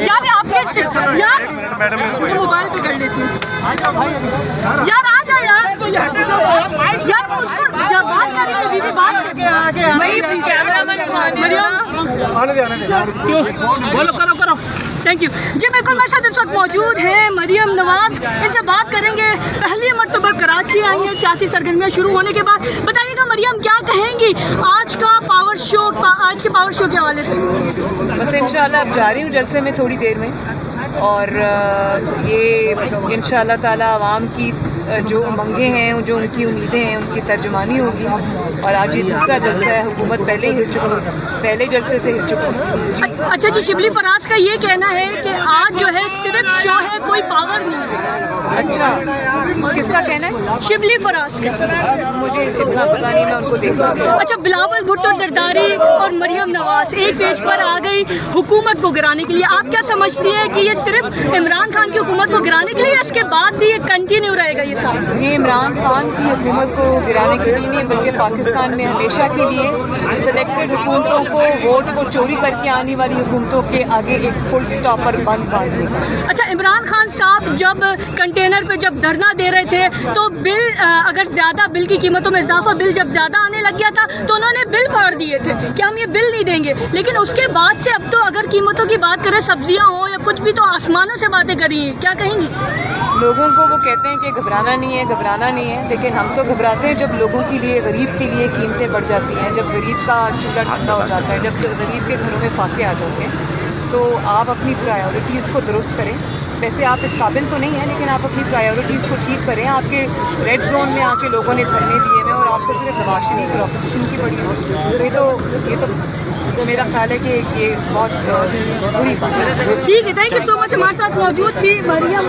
यार आपके यार मोबाइल पे कर लेती हूँ यार, आ जा यार यार, उसको जब बात कर रही है बीवी बात बोलो, करो थैंक यू जी। बिल्कुल मेरे साथ इस वक्त मौजूद हैं मरियम नवाज, इनसे बात करेंगे। पहली मरतबा कराची आई हैं सियासी सरगर्मियाँ शुरू होने के बाद। बताइएगा मरियम, क्या कहेंगी आज के पावर शो के हवाले से? बस इंशाल्लाह अब जा रही हूँ जलसे में थोड़ी देर में, और ये इंशाल्लाह ताला आवाम की जो उमंगें हैं, जो उनकी उम्मीदें हैं, उनकी तर्जुमानी होगी। और आज ये दूसरा जलसा है, हुकूमत पहले ही हिल चुकी है, पहले जलसे से हिल चुकी है। अच्छा जी, शिबली फराज का ये कहना है कि आज जो है सिर्फ शो है, कोई पावर नहीं है। अच्छा, किसका कहना है? शिबली फराज का। मुझे इतना पता नहीं, मैं उनको देखूँ। अच्छा, बिलावल भुट्टो जरदारी और मरियम नवाज एक पेज पर आ गई हुकूमत को गिराने के लिए। आप क्या समझती है कि ये सिर्फ इमरान खान की हुकूमत को गिराने के लिए, इसके बाद भी ये कंटिन्यू रहेगा ये साल? ये इमरान खान की हुकूमत को गिराने के लिए नहीं, बल्कि पाकिस्तान में हमेशा के लिए सेलेक्टेड हुकूमतों को, वोट को चोरी करके आने वाली हुकूमतों के आगे एक फुल स्टॉप पर बंद बांध देगा। अच्छा, इमरान खान साहब जब कंटेनर पे जब धरना दे रहे थे तो बिल, अगर ज़्यादा बिल की कीमतों में इजाफा, बिल जब ज़्यादा आने लग गया था तो उन्होंने बिल फाड़ दिए थे कि हम ये बिल नहीं देंगे। लेकिन उसके बाद से अब तो अगर कीमतों की बात करें, सब्जियां हो या कुछ भी, तो आसमानों से बातें करी हैं। क्या कहेंगी? लोगों को वो कहते हैं कि घबराना नहीं है, लेकिन हम तो घबराते हैं जब लोगों के लिए, गरीब के लिए कीमतें बढ़ जाती हैं, जब गरीब का चूल्हा ठंडा हो जाता है, जब गरीब के घरों में फाके आ जाते हैं। तो आप अपनी प्रायोरिटीज़ को दुरुस्त करें। वैसे आप इस काबिल तो नहीं हैं, लेकिन आप अपनी प्रायोरिटीज़ को ठीक करें। आपके रेड जोन में आके लोगों ने धरने दिए हैं और आपको सिर्फ दबाशी नहीं, फिर ऑपोजिशन की पड़ी हो। ये तो मेरा ख्याल है कि ये बहुत बुरी बात है। ठीक है, थैंक यू सो मच। हमारे साथ मौजूद थी मरियम।